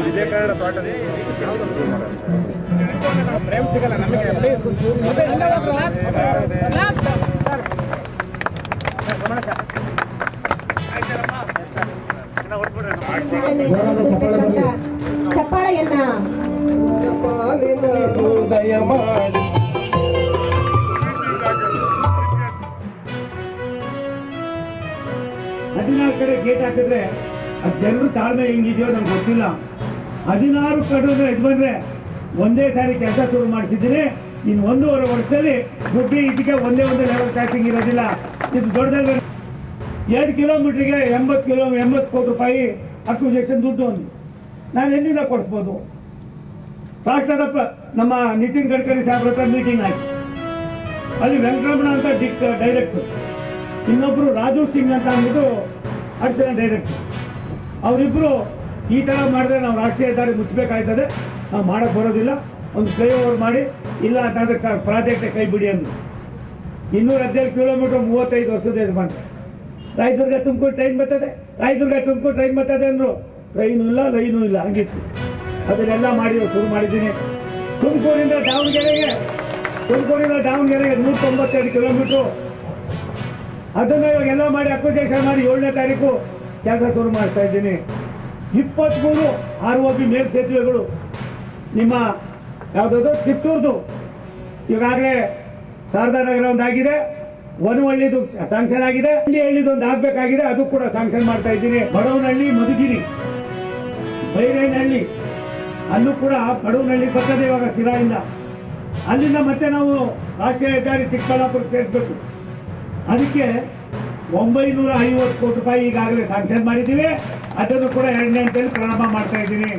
ವಿಜಯ ಕನ್ನಡ ತೋಟ ಪ್ರೇಮ್ ಸಿಗಲ್ಲ ನಮಗೆ. ಚಪ್ಪಾಳೆಯನ್ನ ಹೃದಯ ಮಾಡಿ 16 ಕಡೆ ಗೇಟ್ ಹಾಕಿದ್ರೆ ಆ ಜನರು ತಾಳ್ಮೆ ಹೆಂಗಿದೆಯೋ ನಮ್ಗೆ ಗೊತ್ತಿಲ್ಲ. 16 ಕಡೆ ಯಜಮಾನ್ರೆ ಒಂದೇ ಸಾರಿ ಕೆಲಸ ಶುರು ಮಾಡಿಸಿದ್ದೀನಿ. ಇನ್ನು 1.5 ವರ್ಷದಲ್ಲಿ ಗುಡ್ಡಿ ಇದಕ್ಕೆ ಒಂದೇ ಲೆವೆಲ್ ಕ್ರಾಸಿಂಗ್ ಇರೋದಿಲ್ಲ. ಇದು ದೊಡ್ಡದಾಗಿ 2 ಕಿಲೋಮೀಟ್ರಿಗೆ 80 ಕೋಟಿ ರೂಪಾಯಿ ಅಕ್ವಿಜೇಷನ್ ದುಡ್ಡು ಒಂದು ನಾನು ಎಲ್ಲಿಂದ ಕೊಡಿಸ್ಬೋದು? ಸಾಕ್ಷಾತ್ ನಮ್ಮ ನಿತಿನ್ ಗಡ್ಕರಿ ಸಾಹೇಬ್ರ ಹತ್ರ ಮೀಟಿಂಗ್ ಆಯ್ತು. ಅಲ್ಲಿ ವೆಂಕಟರಮಣ ಅಂತ ಡೈರೆಕ್ಟರ್, ಇನ್ನೊಬ್ಬರು ರಾಜು ಸಿಂಗ್ ಅಂತ ಅಂದ್ಬಿಟ್ಟು ಅಡ್ಡಿನ ಡೈರೆಕ್ಟರ್. ಅವರಿಬ್ಬರು ಈ ಥರ ಮಾಡಿದ್ರೆ ನಾವು ರಾಷ್ಟ್ರೀಯ ಹೆದ್ದಾರಿ ಮುಚ್ಚಬೇಕಾಯ್ತದೆ, ನಾವು ಮಾಡೋಕ್ಕೆ ಬರೋದಿಲ್ಲ, ಒಂದು ಫ್ಲೈಓವರ್ ಮಾಡಿ, ಇಲ್ಲ ಅಂತಂದ್ರೆ ಪ್ರಾಜೆಕ್ಟೇ ಕೈ ಬಿಡಿ ಅಂದರು. 217 ಕಿಲೋಮೀಟ್ರ್ 35 ವರ್ಷದ ಯಜಮಾನ. ರಾಯದುರ್ಗ ತುಮಕೂರು ಟ್ರೈನ್ ಬರ್ತದೆ, ರಾಯದುರ್ಗ ತುಮಕೂರು ಟ್ರೈನ್ ಬರ್ತದೆ ಅಂದರು. ಟ್ರೈನು ಇಲ್ಲ, ಲೈನೂ ಇಲ್ಲ, ಹಂಗಿತ್ತು. ಅದನ್ನೆಲ್ಲ ಮಾಡಿ ಶುರು ಮಾಡಿದ್ದೀನಿ. ತುಮಕೂರಿಂದ ದಾವಣಗೆರೆಗೆ 192 ಕಿಲೋಮೀಟ್ರು. ಅದನ್ನು ಇವಾಗೆಲ್ಲ ಮಾಡಿ ಅಕ್ವಿಜೇಷನ್ ಮಾಡಿ 7ನೇ ತಾರೀಕು ಕೆಲಸ ಶುರು ಮಾಡ್ತಾ ಇದ್ದೀನಿ. 23 ROB ಮೇಲ್ಸೇತುವೆಗಳು ನಿಮ್ಮ ಯಾವುದಾದ್ರು ಕಿತ್ತೂರ್ದು ಈಗಾಗಲೇ ಶಾರದಾ ನಗರ ಒಂದಾಗಿದೆ, ವನವಳ್ಳಿದು ಸ್ಯಾಂಕ್ಷನ್ ಆಗಿದೆ, ಹಳ್ಳಿದು ಒಂದು ಆಗಬೇಕಾಗಿದೆ, ಅದು ಕೂಡ ಸ್ಯಾಂಕ್ಷನ್ ಮಾಡ್ತಾ ಇದ್ದೀನಿ. ಬಡವನಹಳ್ಳಿ, ಮಧುಗಿರಿ, ಬೈರೇನಹಳ್ಳಿ ಅಲ್ಲೂ ಕೂಡ ಬಡವನಹಳ್ಳಿ ಬರ್ತದೆ ಇವಾಗ ಸಿರಾಯಿಂದ. ಅಲ್ಲಿಂದ ಮತ್ತೆ ನಾವು ರಾಷ್ಟ್ರೀಯ ಹೆದ್ದಾರಿ ಚಿಕ್ಕಬಳ್ಳಾಪುರಕ್ಕೆ ಸೇರಿಸಬೇಕು. ಅದಕ್ಕೆ 950 ಕೋಟಿ ರೂಪಾಯಿ ಈಗಾಗಲೇ ಸ್ಯಾಂಕ್ಷನ್ ಮಾಡಿದ್ದೀವಿ. ಅದನ್ನು ಕೂಡ 2ನೇ ಹಂತದಲ್ಲಿ ಪ್ರಾರಂಭ ಮಾಡ್ತಾ ಇದ್ದೀನಿ.